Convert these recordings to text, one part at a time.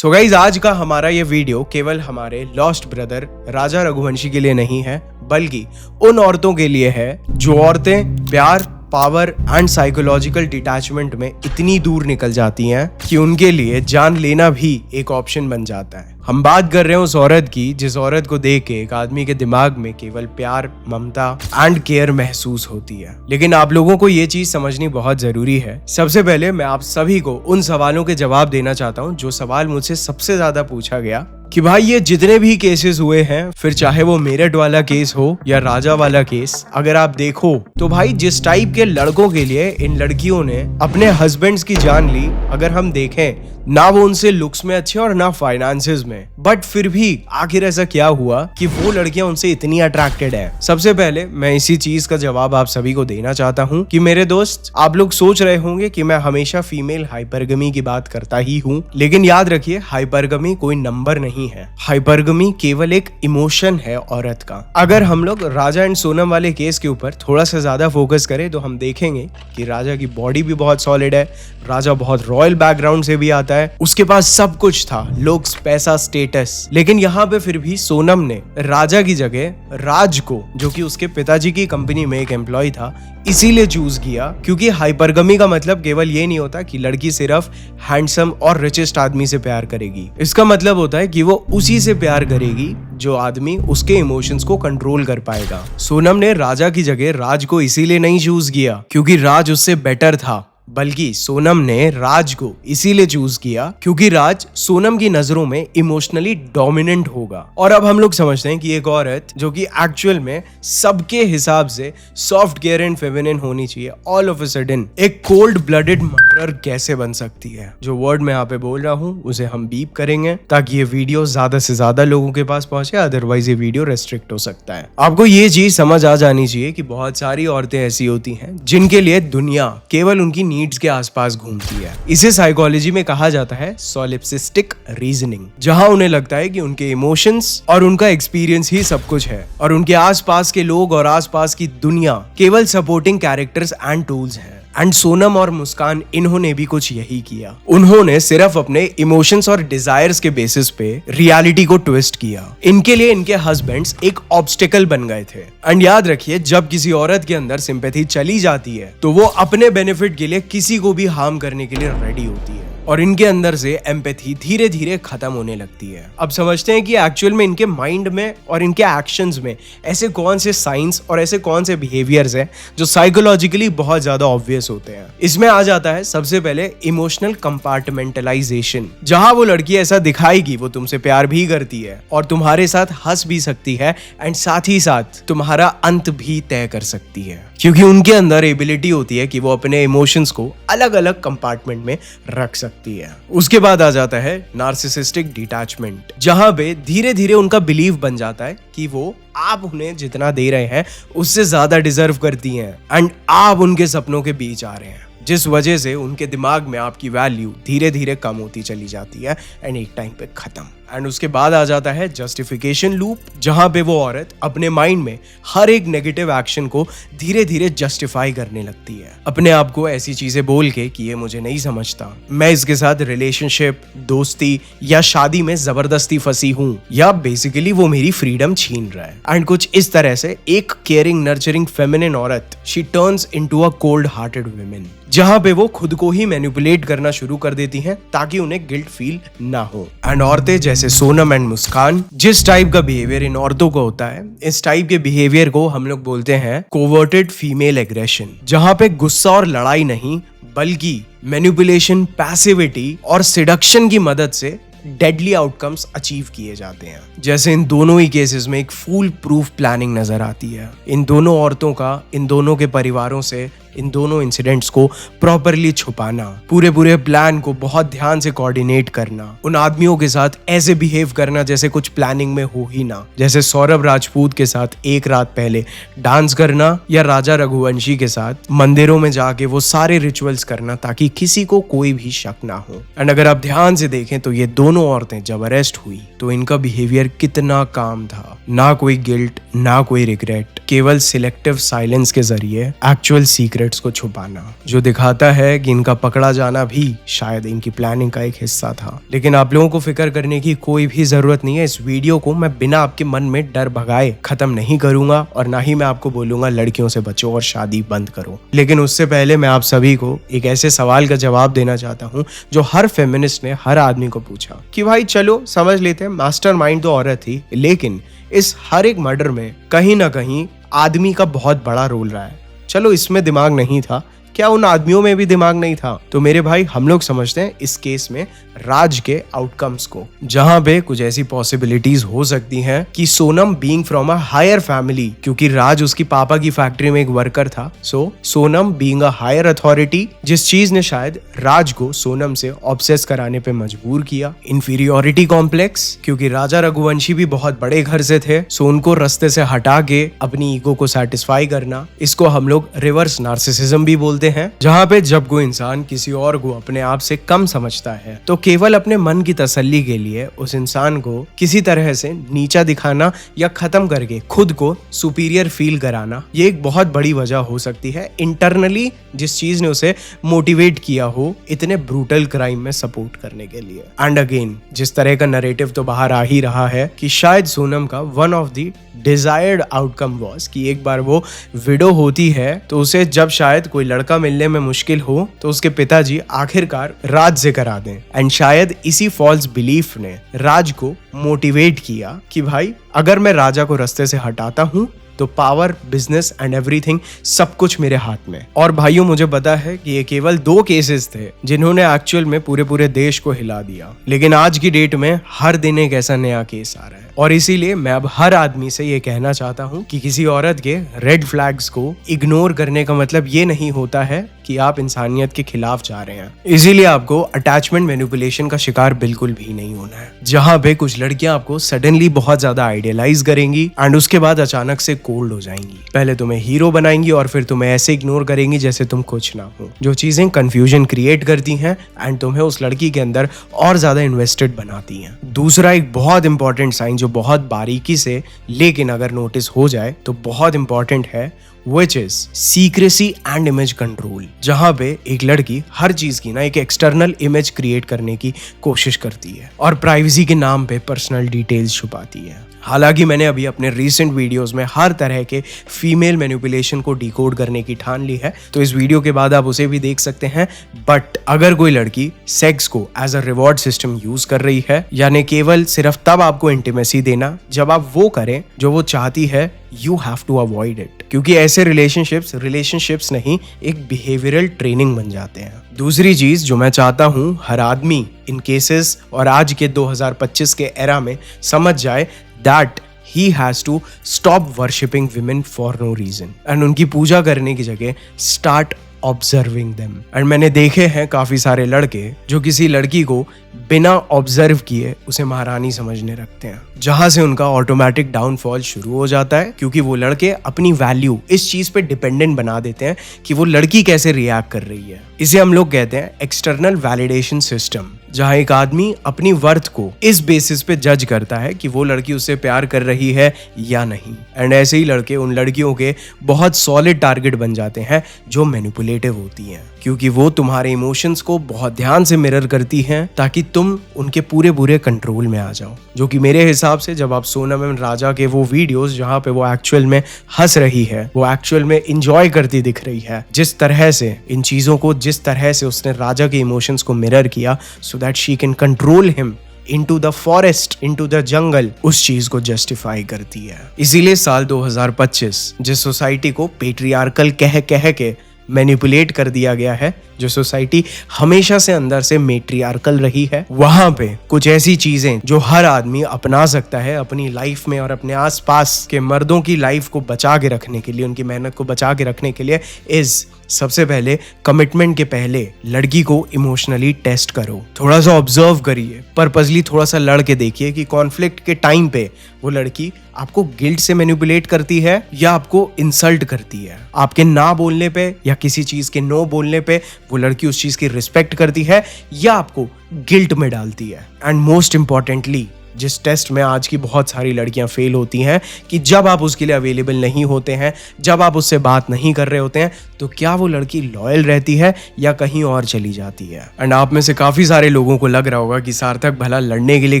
So guys, आज का हमारा ये वीडियो केवल हमारे लॉस्ट ब्रदर राजा रघुवंशी के लिए नहीं है, बल्कि उन औरतों के लिए है जो औरतें प्यार, पावर एंड साइकोलॉजिकल डिटैचमेंट में इतनी दूर निकल जाती हैं कि उनके लिए जान लेना भी एक ऑप्शन बन जाता है। हम बात कर रहे हैं उस औरत की जिस औरत को देख के एक आदमी के दिमाग में केवल प्यार, ममता एंड केयर महसूस होती है। लेकिन आप लोगों को ये चीज समझनी बहुत जरूरी है। सबसे पहले मैं आप सभी को उन सवालों के जवाब देना चाहता हूँ जो सवाल मुझसे सबसे ज्यादा पूछा गया कि भाई ये जितने भी केसेस हुए हैं, फिर चाहे वो मेरठ वाला केस हो या राजा वाला केस, अगर आप देखो तो भाई जिस टाइप के लड़कों के लिए इन लड़कियों ने अपने हस्बैंड्स की जान ली, अगर हम देखें ना वो उनसे लुक्स में अच्छे और ना फाइनेंसेस में, बट फिर भी आखिर ऐसा क्या हुआ कि वो लड़कियां उनसे इतनी अट्रैक्टेड है। सबसे पहले मैं इसी चीज का जवाब आप सभी को देना चाहता हूँ कि मेरे दोस्त, आप लोग सोच रहे होंगे कि मैं हमेशा फीमेल हाइपरगमी की बात करता ही हूँ, लेकिन याद रखिए हाइपरगमी कोई नंबर नहीं है। हाइपरगमी केवल एक इमोशन है औरत का। अगर हम लोग राजा एंड सोनम वाले केस के ऊपर थोड़ा सा ज्यादा फोकस करें तो हम देखेंगे कि राजा की बॉडी भी बहुत सॉलिड है, राजा बहुत रॉयल बैकग्राउंड से भी आता है, उसके पास सब कुछ था, लुक्स, पैसा, स्टेटस। लेकिन यहाँ पे फिर भी सोनम ने राजा की जगह राज को, जो कि उसके पिताजी की कंपनी में एक एम्प्लॉय था, इसीलिए चूज किया क्योंकि हाइपरगमी का मतलब केवल ये नहीं होता कि लड़की सिर्फ हैंडसम और रिचेस्ट आदमी से प्यार करेगी। इसका मतलब होता है कि वो उसी से प्यार करेगी जो आदमी उसके इमोशंस को कंट्रोल कर पाएगा। सोनम ने राजा की जगह राज को इसीलिए नहीं चूज किया क्योंकि राज उससे बेटर था, बल्कि सोनम ने राज को इसीलिए चूज किया क्योंकि राज सोनम की नजरों में इमोशनली डोमिनेंट होगा। और अब हम लोग समझते हैं कि एक औरत जो कि एक्चुअल में सबके हिसाब से सॉफ्ट केयर एंड फेमिनिन होनी चाहिए, ऑल ऑफ अ सडन एक कोल्ड ब्लडेड मर्डरर कैसे बन सकती है। जो वर्ड मैं यहाँ पे बोल रहा हूँ उसे हम बीप करेंगे ताकि ये वीडियो ज्यादा से ज्यादा लोगों के पास पहुंचे, अदरवाइज ये वीडियो रेस्ट्रिक्ट हो सकता है। आपको ये चीज समझ आ जानी चाहिए कि बहुत सारी औरतें ऐसी होती हैं जिनके लिए दुनिया केवल उनकी नीड्स के आसपास घूमती है। इसे साइकोलॉजी में कहा जाता है सॉलिप्सिस्टिक रीजनिंग, जहां उन्हें लगता है कि उनके इमोशंस और उनका एक्सपीरियंस ही सब कुछ है और उनके आसपास के लोग और आसपास की दुनिया केवल सपोर्टिंग कैरेक्टर्स एंड टूल्स हैं। एंड सोनम और मुस्कान, इन्होंने भी कुछ यही किया। उन्होंने सिर्फ अपने इमोशंस और डिजायर्स के बेसिस पे रियलिटी को ट्विस्ट किया। इनके लिए इनके हस्बैंड्स एक ऑब्स्टिकल बन गए थे। एंड याद रखिए, जब किसी औरत के अंदर सिंपैथी चली जाती है तो वो अपने बेनिफिट के लिए किसी को भी हार्म करने के लिए रेडी होती है और इनके अंदर से एम्पैथी धीरे धीरे खत्म होने लगती है। अब समझते हैं कि एक्चुअल में इनके माइंड में और इनके एक्शंस में ऐसे कौन से साइंस और ऐसे कौन से बिहेवियर्स हैं जो साइकोलॉजिकली बहुत ज्यादा ऑब्वियस होते हैं। इसमें आ जाता है सबसे पहले इमोशनल कंपार्टमेंटलाइजेशन, जहां वो लड़की ऐसा दिखाएगी वो तुमसे प्यार भी करती है और तुम्हारे साथ हंस भी सकती है एंड साथ ही साथ तुम्हारा अंत भी तय कर सकती है, क्योंकि उनके अंदर एबिलिटी होती है कि वो अपने इमोशंस को अलग अलग कंपार्टमेंट में रख सकती है। उसके बाद आ जाता है नार्सिसिस्टिक डिटैचमेंट, जहां पे धीरे धीरे उनका बिलीव बन जाता है कि वो आप उन्हें जितना दे रहे हैं उससे ज्यादा डिजर्व करती हैं एंड आप उनके सपनों के बीच आ रहे हैं, जिस वजह से उनके दिमाग में आपकी वैल्यू धीरे धीरे कम होती चली जाती है एंड एक टाइम पे खत्म। एंड उसके बाद आ जाता है जस्टिफिकेशन लूप, जहां पे वो औरत अपने माइंड में हर एक नेगेटिव एक्शन को धीरे धीरे जस्टिफाई करने लगती है, अपने आप को ऐसी चीजें बोल के कि ये मुझे नहीं समझता, मैं इसके साथ रिलेशनशिप, दोस्ती या शादी में जबरदस्ती फंसी हूँ, या बेसिकली वो मेरी फ्रीडम छीन रहा है। एंड कुछ इस तरह से एक केयरिंग, नर्चरिंग, फेमिनिन औरत she turns into a cold hearted women, जहां पे वो खुद को ही मैनिपुलेट करना शुरू कर देती हैं ताकि उन्हें गिल्ट फील ना हो। एंड औरतें जैसे सोनम एंड मुस्कान, जिस टाइप का बिहेवियर इन औरतों को होता है, इस टाइप के बिहेवियर को हम लोग बोलते हैं कोवर्टेड फीमेल एग्रेशन, जहां पे गुस्सा और लड़ाई नहीं बल्कि मैनिपुलेशन, पैसिविटी और सिडक्शन की मदद से डेडली आउटकम्स अचीव किए जाते हैं। जैसे इन दोनों ही केसेस में एक फूल प्रूफ प्लानिंग नजर आती है। इन दोनों औरतों का इन दोनों के परिवारों से इन दोनों इंसिडेंट्स को प्रॉपरली छुपाना, पूरे प्लान को बहुत ध्यान से कोऑर्डिनेट करना, उन आदमियों के साथ ऐसे बिहेव करना जैसे कुछ प्लानिंग में हो ही ना, जैसे सौरभ राजपूत के साथ एक रात पहले डांस करना या राजा रघुवंशी के साथ मंदिरों में जाके वो सारे रिचुअल्स करना ताकि किसी को कोई भी शक ना हो। एंड अगर आप ध्यान से देखें तो ये दोनों औरतें जब अरेस्ट हुई तो इनका बिहेवियर कितना काम था, ना कोई गिल्ट, ना कोई रिग्रेट, केवल सिलेक्टिव साइलेंस के जरिए एक्चुअल सीक्रेट्स को छुपाना, जो दिखाता है कि इनका पकड़ा जाना भी शायद इनकी प्लानिंग का एक हिस्सा था। लेकिन आप लोगों को फिक्र करने की कोई भी जरूरत नहीं है। इस वीडियो को मैं बिना आपके मन में डर भगाए खत्म नहीं करूंगा और ना ही मैं आपको बोलूंगा लड़कियों से बचो और शादी बंद करो। लेकिन उससे पहले मैं आप सभी को एक ऐसे सवाल का जवाब देना चाहता हूँ जो हर फेमिनिस्ट ने हर आदमी को पूछा कि भाई चलो समझ लेते हैं मास्टरमाइंड तो औरत थी, लेकिन इस हर एक मर्डर में कहीं ना कहीं आदमी का बहुत बड़ा रोल रहा है। चलो इसमें दिमाग नहीं था, क्या उन आदमियों में भी दिमाग नहीं था? तो मेरे भाई हम लोग समझते हैं इस केस में राज के आउटकम्स को, जहां पे कुछ ऐसी पॉसिबिलिटीज हो सकती हैं कि Sonam being from a higher family, क्योंकि राज उसकी पापा की फैक्ट्री में एक वर्कर था, so Sonam being a higher authority, जिस चीज ने शायद राज को सोनम से ऑब्सेस कराने पे मजबूर किया। इंफीरियोरिटी कॉम्प्लेक्स, क्योंकि राजा रघुवंशी भी बहुत बड़े घर से थे, सो उनको रास्ते से हटा के अपनी ईगो को सेटिस्फाई करना, इसको हम लोग रिवर्स नार्सिसिज्म भी बोलते हैं, जहां पे जब कोई इंसान किसी और को अपने आप से कम समझता है तो केवल अपने मन की तसल्ली के लिए उस इंसान को किसी तरह से नीचा दिखाना या खत्म करके खुद को सुपीरियर फील कराना, ये एक बहुत बड़ी वजह हो सकती है इंटरनली जिस चीज ने उसे मोटिवेट किया हो इतने ब्रूटल क्राइम में सपोर्ट करने के लिए। एंड अगेन जिस तरह का नरेटिव तो बाहर आ ही रहा है कि शायद सोनम का one of the desired outcome was कि एक बार वो विडो होती है तो उसे जब शायद कोई लड़का मिलने में मुश्किल हो तो उसके पिताजी आखिरकार राज से करा दें। एंड शायद इसी फॉल्स बिलीफ ने राज को मोटिवेट किया कि भाई अगर मैं राजा को रास्ते से हटाता हूं तो पावर, बिजनेस एंड एवरीथिंग सब कुछ मेरे हाथ में। और भाइयों मुझे पता है कि ये केवल 2 केसेस थे जिन्होंने एक्चुअल में पूरे देश को हिला दिया, लेकिन आज की डेट में हर दिन एक ऐसा नया केस आ रहा है। और इसीलिए मैं अब हर आदमी से ये कहना चाहता हूँ कि किसी औरत के रेड फ्लैग्स को इग्नोर करने का मतलब ये नहीं होता है कि आप इंसानियत के खिलाफ जा रहे हैं। इसीलिए आपको अटैचमेंट मैनिपुलेशन का शिकार बिल्कुल भी नहीं होना है, जहां पे कुछ लड़कियां आपको सडनली बहुत ज्यादा आइडियलाइज करेंगी एंड उसके बाद अचानक से कोल्ड हो जाएंगी। पहले तुम्हें हीरो बनाएंगी और फिर तुम्हें ऐसे इग्नोर करेंगी जैसे तुम कुछ ना हो, जो चीजें कंफ्यूजन क्रिएट करती हैं एंड तुम्हें उस लड़की के अंदर और ज्यादा इन्वेस्टेड बनाती हैं। दूसरा एक बहुत इंपॉर्टेंट साइन जो बहुत बारीकी से लेकिन अगर नोटिस हो जाए तो बहुत इंपॉर्टेंट है, which is secrecy and image control, जहां पे एक लड़की हर चीज की ना एक एक्सटर्नल इमेज क्रिएट करने की कोशिश करती है और प्राइवेसी के नाम पे पर्सनल डिटेल्स छुपाती है। हालांकि मैंने अभी अपने रीसेंट वीडियोस में हर तरह के फीमेल मैनिपुलेशन को डिकोड करने की ठान ली है, तो इस वीडियो के बाद आप उसे भी देख सकते हैं। बट अगर कोई लड़की सेक्स को as a reward system use कर रही है, यानी केवल सिर्फ तब आपको इंटीमेसी देना जब आप वो करें जो वो चाहती है, you have to avoid it, क्योंकि ऐसे रिलेशनशिप्स नहीं एक बिहेवियरल ट्रेनिंग बन जाते हैं। दूसरी चीज जो मैं चाहता हूं हर आदमी इन केसेस और आज के 2025 के एरा में समझ जाए, that he has to stop worshipping women for no reason and उनकी पूजा करने की जगह start observing them। एंड मैंने देखे हैं काफी सारे लड़के जो किसी लड़की को बिना ऑब्जर्व किए उसे महारानी समझने रखते हैं, जहां से उनका ऑटोमेटिक डाउनफॉल शुरू हो जाता है, क्योंकि वो लड़के अपनी वैल्यू इस चीज पे डिपेंडेंट बना देते हैं कि वो लड़की कैसे रिएक्ट कर रही है। इसे हम लोग कहते हैं एक्सटर्नल वैलिडेशन सिस्टम, जहां एक आदमी अपनी वर्थ को इस बेसिस पे जज करता है कि वो लड़की उससे प्यार कर रही है या नहीं। एंड ऐसे ही लड़के उन लड़कियों के बहुत सॉलिड टारगेट बन जाते हैं जो मैनिपुलेटिव होती हैं, क्योंकि वो तुम्हारे इमोशंस को बहुत ध्यान से मिरर करती हैं ताकि तुम उनके पूरे कंट्रोल में आ जाओ। जो कि मेरे हिसाब से जब आप सोनम एंड राजा के वो वीडियोस जहां पे वो एक्चुअल में हंस रही है, वो एक्चुअल में इंजॉय करती दिख रही है, जिस तरह से इन चीजों को, जिस तरह से उसने राजा के इमोशंस को मिरर किया so that she can control him into the forest, into the jungle, उस चीज को जस्टिफाई करती है। इसीलिए साल 2025 जिस सोसाइटी को पेट्रियार्कल कह के मैनिपुलेट कर दिया गया है, जो सोसाइटी हमेशा से अंदर से मेट्रियार्कल रही है, वहां पे कुछ ऐसी चीजें जो हर आदमी अपना सकता है अपनी लाइफ में और अपने आसपास के मर्दों की लाइफ को बचा के रखने के लिए, उनकी मेहनत को बचा के रखने के लिए, इज सबसे पहले कमिटमेंट के पहले लड़की को इमोशनली टेस्ट करो, थोड़ा सा ऑब्जर्व करिए, पर्पसली थोड़ा सा लड़ के देखिए कि कॉन्फ्लिक्ट के टाइम पे वो लड़की आपको गिल्ट से मैनिपुलेट करती है या आपको इंसल्ट करती है। आपके ना बोलने पे या किसी चीज के नो बोलने पे वो लड़की उस चीज की रिस्पेक्ट करती है या आपको गिल्ट में डालती है। एंड मोस्ट इंपॉर्टेंटली जिस टेस्ट में आज की बहुत सारी लड़कियां फेल होती हैं कि जब आप उसके लिए अवेलेबल नहीं होते हैं, जब आप उससे बात नहीं कर रहे होते हैं, तो क्या वो लड़की लॉयल रहती है या कहीं और चली जाती है। एंड आप में से काफी सारे लोगों को लग रहा होगा कि सार्थक भला लड़ने के लिए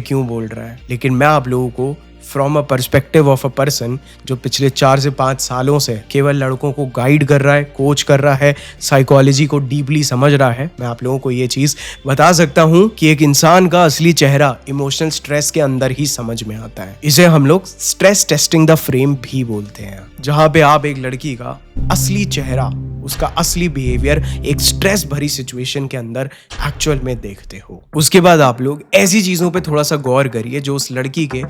क्यों बोल रहा है, लेकिन मैं आप लोगों को from a perspective of a person जो पिछले 4 से 5 सालों से केवल लड़कों को गाइड कर रहा है, कोच कर रहा है, साइकोलॉजी को डीपली समझ रहा है, मैं आप लोगों को ये चीज़ बता सकता हूँ कि एक इंसान का असली चेहरा इमोशनल स्ट्रेस के अंदर ही समझ में आता है। इसे हम लोग स्ट्रेस टेस्टिंग द फ्रेम भी बोलते हैं, जहाँ पे आप एक लड़की का असली चेहरा, उसका असली बिहेवियर एक स्ट्रेस भरी सिचुएशन के अंदर एक्चुअल में देखते हो। उसके बाद आप लोग ऐसी चीज़ों पे थोड़ा सा गौर करिए जो उस लड़की के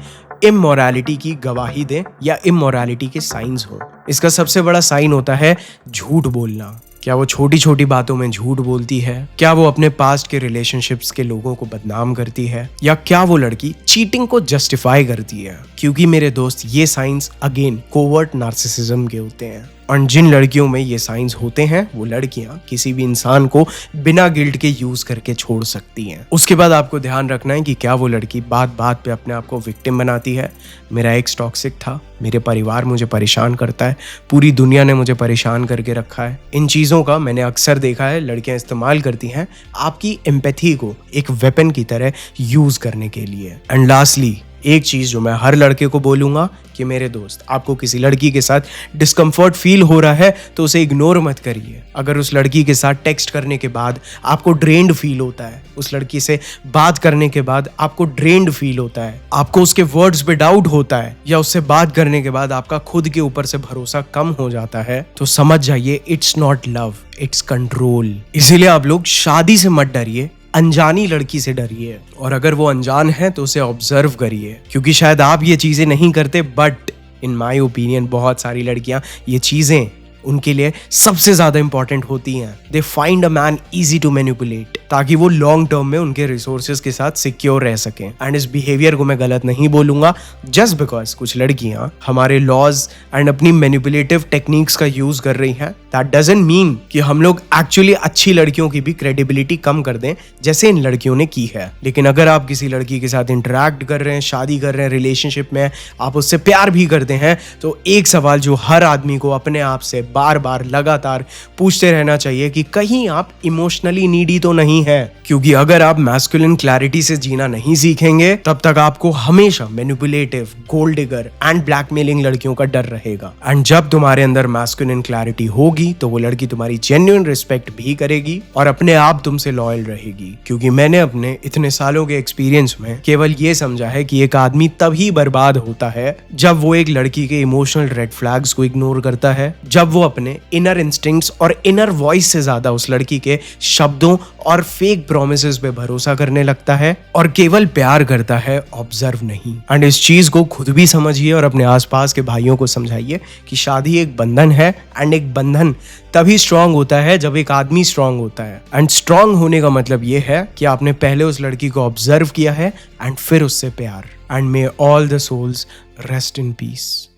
इमोरलिटी की गवाही दे या इमोरलिटी के साइंस हो। इसका सबसे बड़ा साइन होता है झूठ बोलना। क्या वो छोटी छोटी बातों में झूठ बोलती है? क्या वो अपने पास्ट के रिलेशनशिप्स के लोगों को बदनाम करती है? या क्या वो लड़की चीटिंग को जस्टिफाई करती है? क्योंकि मेरे दोस्त ये साइंस अगेन कोवर्ट नार्सिसिज्म के होते हैं, और जिन लड़कियों में ये साइंस होते हैं वो लड़कियां किसी भी इंसान को बिना गिल्ट के यूज करके छोड़ सकती हैं। उसके बाद आपको ध्यान रखना है कि क्या वो लड़की बात बात पे अपने आप को विक्टिम बनाती है। मेरा एक्स टॉक्सिक था, मेरे परिवार मुझे परेशान करता है, पूरी दुनिया ने मुझे परेशान करके रखा है। इन चीज़ों का मैंने अक्सर देखा है लड़कियां इस्तेमाल करती हैं आपकी एम्पैथी को एक वेपन की तरह यूज करने के लिए। एंड लास्टली एक चीज जो मैं हर लड़के को बोलूंगा कि मेरे दोस्त, आपको किसी लड़की के साथ डिस्कम्फर्ट फील हो रहा है तो उसे इग्नोर मत करिए। अगर उस लड़की के साथ टेक्स्ट करने के बाद आपको ड्रेन्ड फील होता है, उस लड़की से बात करने के बाद आपको ड्रेन्ड फील होता है, आपको उसके वर्ड्स पे डाउट होता है, या उससे बात करने के बाद आपका खुद के ऊपर से भरोसा कम हो जाता है, तो समझ जाइए it's not love, it's control. इसीलिए आप लोग शादी से मत डरिए, अनजानी लड़की से डरिए, और अगर वो अनजान है तो उसे ऑब्जर्व करिए, क्योंकि शायद आप ये चीजें नहीं करते, बट इन माय ओपिनियन बहुत सारी लड़कियां ये चीजें उनके लिए सबसे ज्यादा इंपॉर्टेंट होती हैं। They find a man easy to manipulate, ताकि वो लॉन्ग टर्म में उनके रिसोर्सेज के साथ सिक्योर रह सकें। एंड इस बिहेवियर को मैं गलत नहीं बोलूंगा, जस्ट बिकॉज कुछ लड़कियां हमारे लॉज एंड अपनी मैनिपुलेटिव टेक्निक्स का यूज कर रही हैं, दैट डजंट मीन कि हम लोग एक्चुअली अच्छी लड़कियों की भी क्रेडिबिलिटी कम कर दें जैसे इन लड़कियों ने की है। लेकिन अगर आप किसी लड़की के साथ इंटरेक्ट कर रहे हैं, शादी कर रहे हैं, रिलेशनशिप में आप उससे प्यार भी करते हैं, तो एक सवाल जो हर आदमी को अपने आप से बार बार लगातार पूछते रहना चाहिए कि कहीं आप इमोशनली नीडी तो नहीं है। क्योंकि अगर आप मैस्कुलिन क्लैरिटी से जीना नहीं सीखेंगे तब तक आपको हमेशा manipulative, gold digger and blackmailing लड़कियों का डर रहेगा। एंड जब तुम्हारे अंदर मैस्कुलिन क्लैरिटी होगी तो वो लड़की तुम्हारी जेन्युइन रिस्पेक्ट भी करेगी और अपने आप तुमसे लॉयल रहेगी। क्योंकि मैंने अपने इतने सालों के एक्सपीरियंस में केवल ये समझा है कि एक आदमी तभी बर्बाद होता है जब वो एक लड़की के इमोशनल रेड फ्लैग्स को इग्नोर करता है, जब वो अपने इनर इंस्टिंक्ट्स और इनर वॉइस से ज्यादा उस लड़की के शब्दों और फेक प्रॉमिसेस पे भरोसा करने लगता है और केवल प्यार करता है, ऑब्जर्व नहीं। एंड इस चीज को खुद भी समझिए और अपने आसपास के भाइयों को समझाइए कि शादी एक बंधन है, एंड एक बंधन तभी स्ट्रांग होता है जब एक आदमी स्ट्रांग होता है। एंड स्ट्रांग होने का मतलब ये है कि आपने पहले उस लड़की को ऑब्जर्व किया है एंड फिर उससे प्यार। And may all the souls rest in piece.